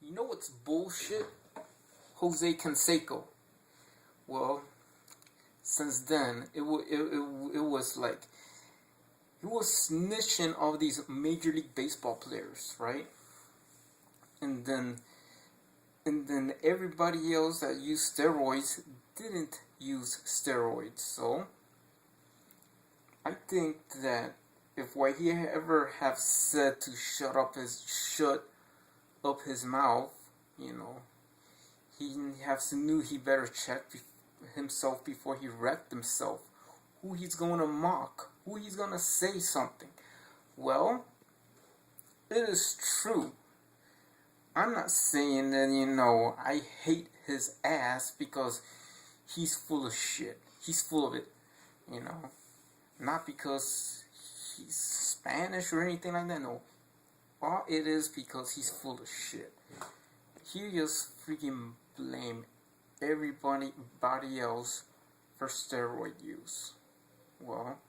You know what's bullshit? Jose Canseco. Well, since then, it was like, he was snitching all these Major League Baseball players, right? And then everybody else that used steroids didn't use steroids. So I think that if what he ever have said to shut up his mouth, you know, he knew he better check himself before he wrecked himself. Who he's going to mock, who he's going to say something. Well, it is true. I'm not saying that, you know, I hate his ass because he's full of shit. He's full of it, you know. Not because he's Spanish or anything like that, no. All it is because he's full of shit. He just freaking blame everybody else for steroid use. Well,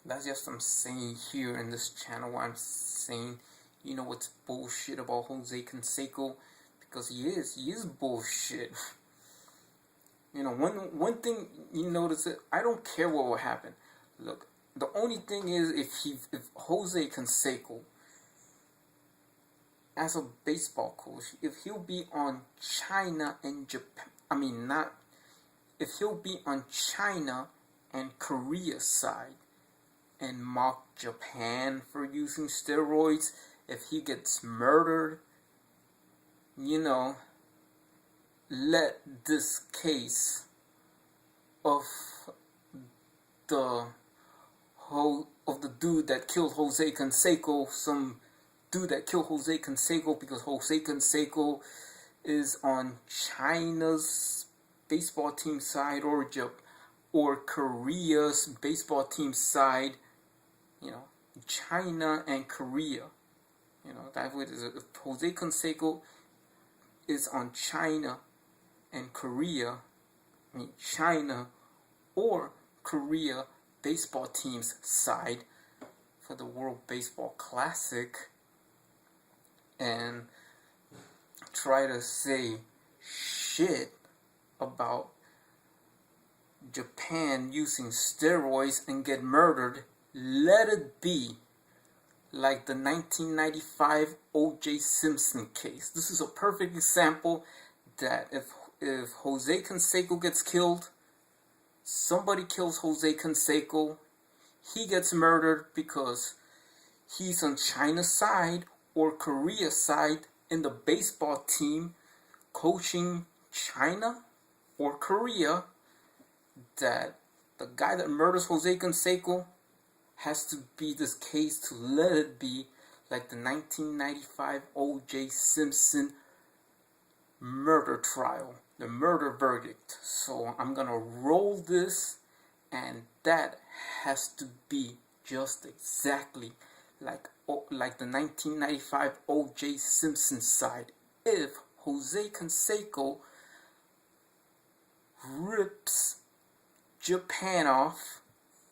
that's just what I'm saying here in this channel. I'm saying, you know what's bullshit about Jose Canseco? Because he is bullshit. You know, one thing you notice, that I don't care what will happen. Look, the only thing is if Jose Canseco, as a baseball coach, if he'll be on China and Japan, if he'll be on China and Korea side and mock Japan for using steroids, if he gets murdered, you know, let this case of the dude that killed Jose Canseco, some dude that killed Jose Canseco because Jose Canseco is on China's baseball team side or Korea's baseball team side, you know, China and Korea. You know, that way, if Jose Canseco is on China and Korea, China or Korea baseball team's side for the World Baseball Classic, and try to say shit about Japan using steroids and get murdered, let it be like the 1995 O.J. Simpson case. This is a perfect example that if Jose Canseco gets killed, somebody kills Jose Canseco, he gets murdered because he's on China's side or Korea's side in the baseball team coaching China or Korea, that the guy that murders Jose Canseco has to be this case to let it be like the 1995 O.J. Simpson murder trial, the murder verdict. So I'm gonna roll this, and that has to be just exactly like the 1995 O.J. Simpson side. If Jose Canseco rips Japan off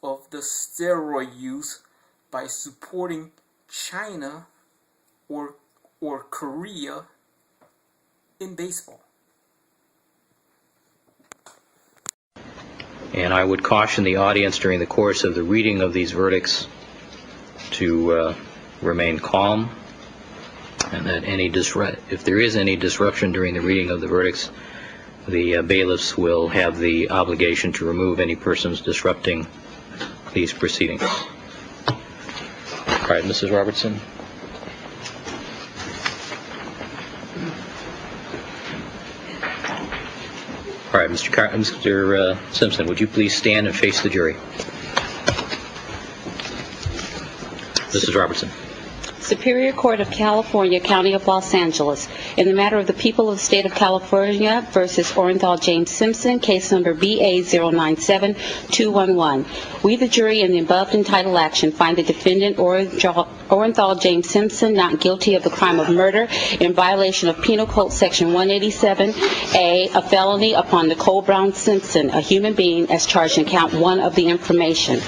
of the steroid use by supporting China or Korea in baseball. And I would caution the audience during the course of the reading of these verdicts to remain calm, and that if there is any disruption during the reading of the verdicts, the bailiffs will have the obligation to remove any persons disrupting these proceedings. All right, Mrs. Robertson. All right, Mr. Simpson, would you please stand and face the jury? Mrs. Robertson. Superior Court of California, County of Los Angeles, in the matter of the people of the state of California versus Orenthal James Simpson, case number BA097211. We, the jury, in the above entitled action, find the defendant Orenthal James Simpson not guilty of the crime of murder in violation of Penal Code Section 187A, a felony upon Nicole Brown Simpson, a human being, as charged in count 1 of the information.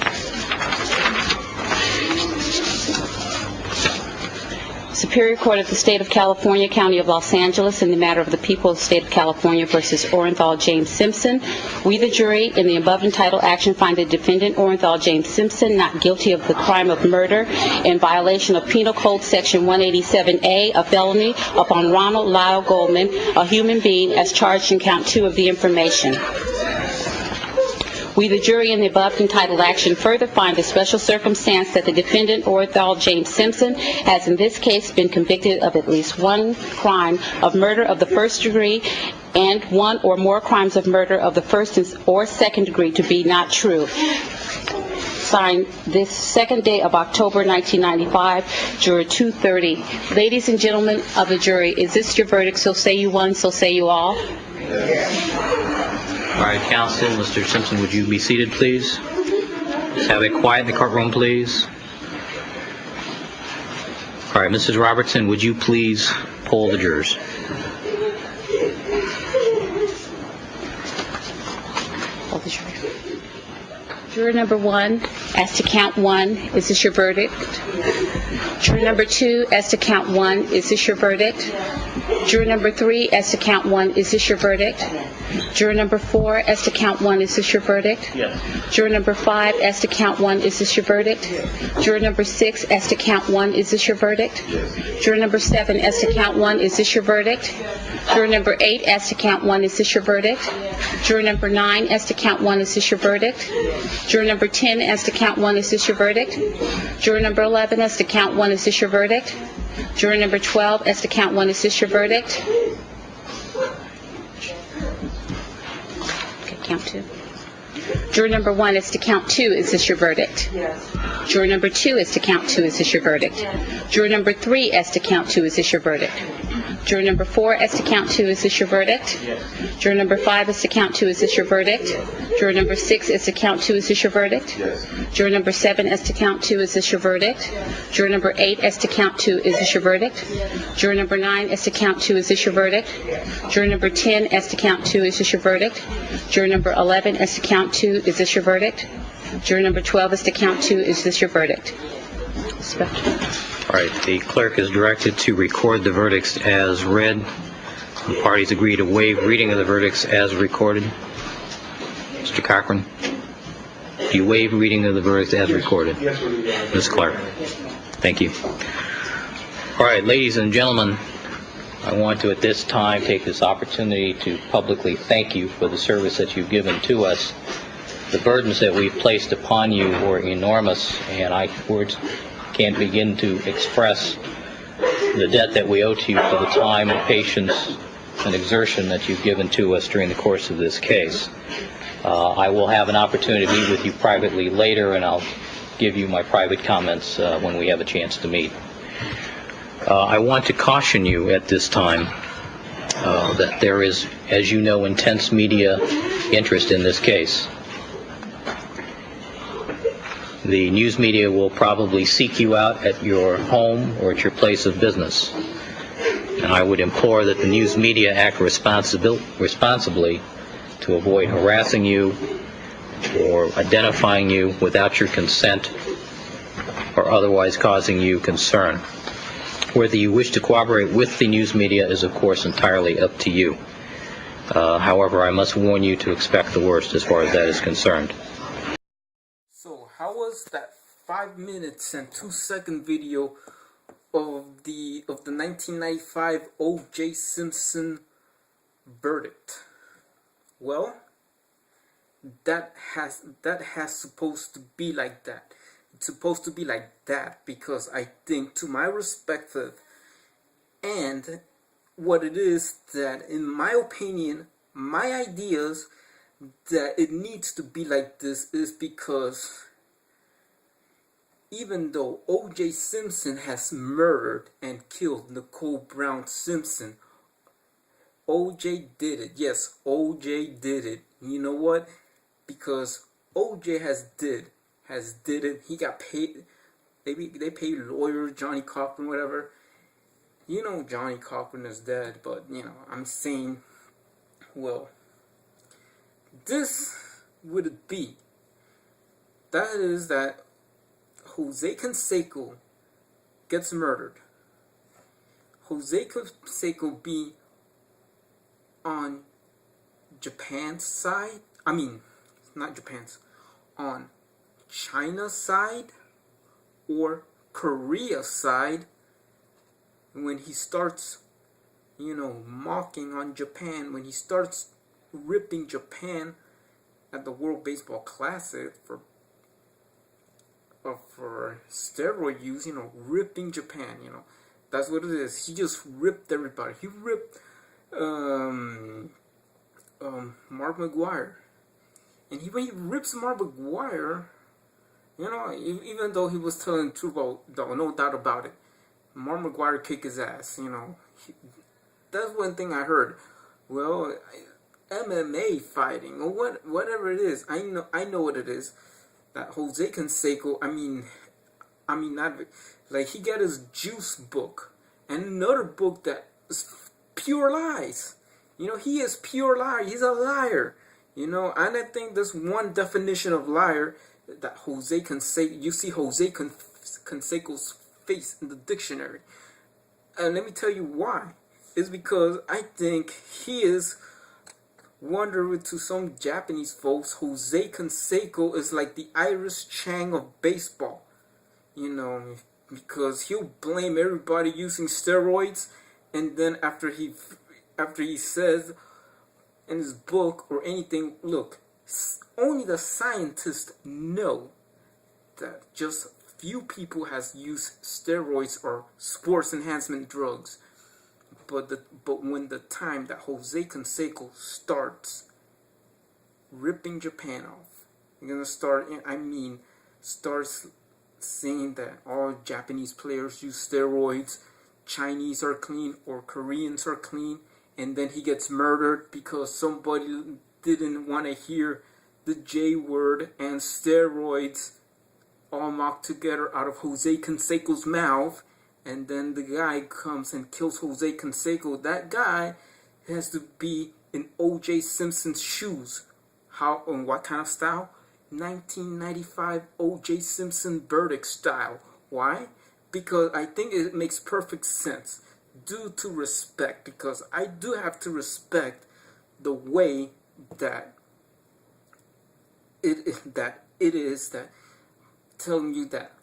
Superior Court of the State of California, County of Los Angeles, in the matter of the people of the State of California versus Orenthal James Simpson. We, the jury, in the above entitled action, find the defendant, Orenthal James Simpson, not guilty of the crime of murder in violation of Penal Code Section 187A, a felony, upon Ronald Lyle Goldman, a human being, as charged in Count 2 of the information. We, the jury, in the above entitled action, further find the special circumstance that the defendant, Orenthal James Simpson, has in this case been convicted of at least one crime of murder of the first degree and one or more crimes of murder of the first or second degree to be not true. Signed this second day of October 1995, Juror 230. Ladies and gentlemen of the jury, is this your verdict? So say you one, so say you all. All right, counsel, Mr. Simpson, would you be seated, please? Just have it quiet in the courtroom, please. All right, Mrs. Robertson, would you please poll the jurors? Poll the jury. Juror number 1, as to count 1, is this your verdict? Juror number 2, as to count 1, is this your verdict? Juror number 3, as to count 1, is this your verdict? Juror number 4, as to count 1, is this your verdict? Yes. Juror number 5, as to count 1, is this your verdict? Juror number 6, as to count 1, is this your verdict? Juror number 7, as to count 1, is this your verdict? Juror number 8, as to count 1, is this your verdict? Juror number 9, as to count 1, is this your verdict? Juror number 10, as to count 1, is this your verdict? Juror number 11, as to count 1, is this your verdict? Juror number 12, as to count 1, is this your verdict? Okay, count 2. Juror number 1, as to count 2, is this your verdict? Yes. Juror number 2, as to count 2, is this your verdict? Juror number 3, as to count 2, is this your verdict? Juror number 4, as to count 2, is this your verdict? Yes. Juror number 5, as to count 2, is this your verdict? Juror number 6, as to count 2, is this your verdict? Yes. Juror number 7, as to count 2, is this your verdict? Juror number 8, as to count 2, is this your verdict? Juror number 9, as to count 2, is this your verdict? Juror number 10, as to count 2, is this your verdict? Juror number 11, as to count 2, is this your verdict? Juror number 12, as to count 2, is this your verdict? All right, the clerk is directed to record the verdicts as read. The parties agree to waive reading of the verdicts as recorded. Mr. Cochran, do you waive reading of the verdicts as recorded? Yes, we do. Ms. Clark, thank you. All right, ladies and gentlemen, I want to at this time take this opportunity to publicly thank you for the service that you've given to us. The burdens that we've placed upon you were enormous, and words can't begin to express the debt that we owe to you for the time and patience and exertion that you've given to us during the course of this case. I will have an opportunity to meet with you privately later, and I'll give you my private comments when we have a chance to meet. I want to caution you at this time that there is, as you know, intense media interest in this case. The news media will probably seek you out at your home or at your place of business. And I would implore that the news media act responsibly to avoid harassing you or identifying you without your consent or otherwise causing you concern. Whether you wish to cooperate with the news media is, of course, entirely up to you. However, I must warn you to expect the worst as far as that is concerned. So how was that 5 minutes and 2-second video of the 1995 O.J. Simpson verdict? Well, that has supposed to be like that. It's supposed to be like that because I think, to my perspective, and what it is, that in my opinion, my ideas, that it needs to be like this is because even though O.J. Simpson has murdered and killed Nicole Brown Simpson, O.J. did it. Yes, O.J. did it. You know what? Because O.J. has did it. He got paid. They paid lawyer Johnny Cochran, whatever. You know Johnny Cochran is dead, but you know, I'm saying, well, this would it be. That is that Jose Canseco gets murdered. Jose Canseco be on Japan's side? I mean, not Japan's, on China's side or Korea's side when he starts, mocking on Japan, when he starts ripping Japan at the World Baseball Classic for steroid use, ripping Japan, that's what it is. He just ripped everybody. He ripped Mark McGwire, and when he rips Mark McGwire, even though he was telling the truth, though, no doubt about it, Mark McGwire kicked his ass. That's one thing I heard. Well, MMA fighting or whatever it is, I know what it is. That Jose Canseco, I mean, not like he got his Juice book and another book that is pure lies. He is pure liar. He's a liar. And I think there's one definition of liar that Jose Canseco. You see Jose Canseco's face in the dictionary, and let me tell you why. It's because I think he is wondering to some Japanese folks, Jose Canseco is like the Iris Chang of baseball, because he'll blame everybody using steroids, and then after he says in his book or anything, look, only the scientists know that just few people has used steroids or sports enhancement drugs. But when the time that Jose Canseco starts ripping Japan off, you're gonna starts saying that all Japanese players use steroids, Chinese are clean or Koreans are clean, and then he gets murdered because somebody didn't want to hear the J word and steroids all mocked together out of Jose Canseco's mouth. And then the guy comes and kills Jose Canseco. That guy has to be in O.J. Simpson's shoes. How and what kind of style? 1995 O.J. Simpson verdict style. Why? Because I think it makes perfect sense. Due to respect. Because I do have to respect the way that it is that telling you that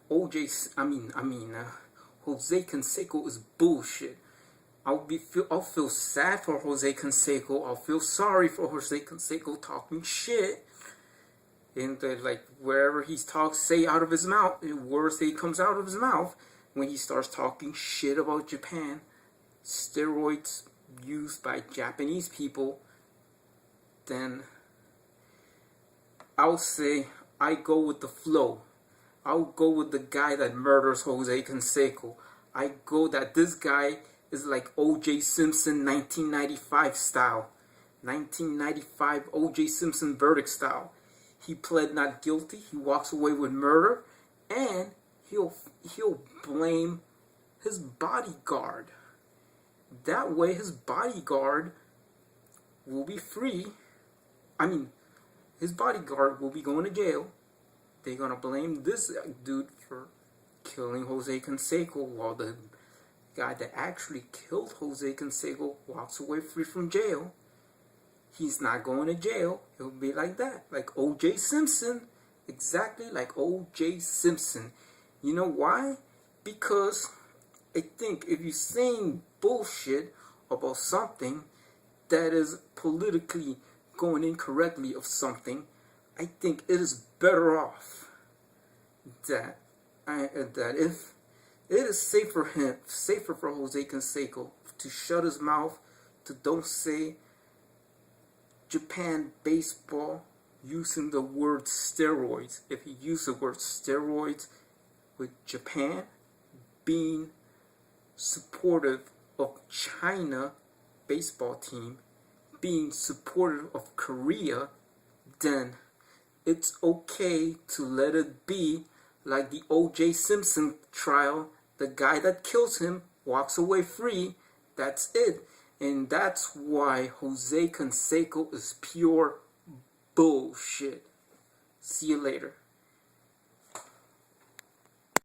Jose Canseco is bullshit. I'll feel sad for Jose Canseco. I'll feel sorry for Jose Canseco talking shit. And like wherever he say out of his mouth, the words that comes out of his mouth when he starts talking shit about Japan, steroids used by Japanese people, then I'll say I go with the flow. I'll go with the guy that murders Jose Canseco. I go that this guy is like O.J. Simpson 1995 style. 1995 O.J. Simpson verdict style. He pled not guilty. He walks away with murder. And he'll blame his bodyguard. That way his bodyguard will be free. His bodyguard will be going to jail. They're gonna blame this dude for killing Jose Canseco, while the guy that actually killed Jose Canseco walks away free from jail. He's not going to jail. He'll be like that, like O.J. Simpson, exactly like O.J. Simpson. You know why? Because I think if you're saying bullshit about something that is politically going incorrectly of something, I think it is better off that if it is safer for Jose Canseco to shut his mouth, to don't say Japan baseball using the word steroids. If he used the word steroids with Japan being supportive of China baseball team, being supportive of Korea, then it's okay to let it be like the O.J. Simpson trial. The guy that kills him walks away free. That's it. And that's why Jose Canseco is pure bullshit. See you later.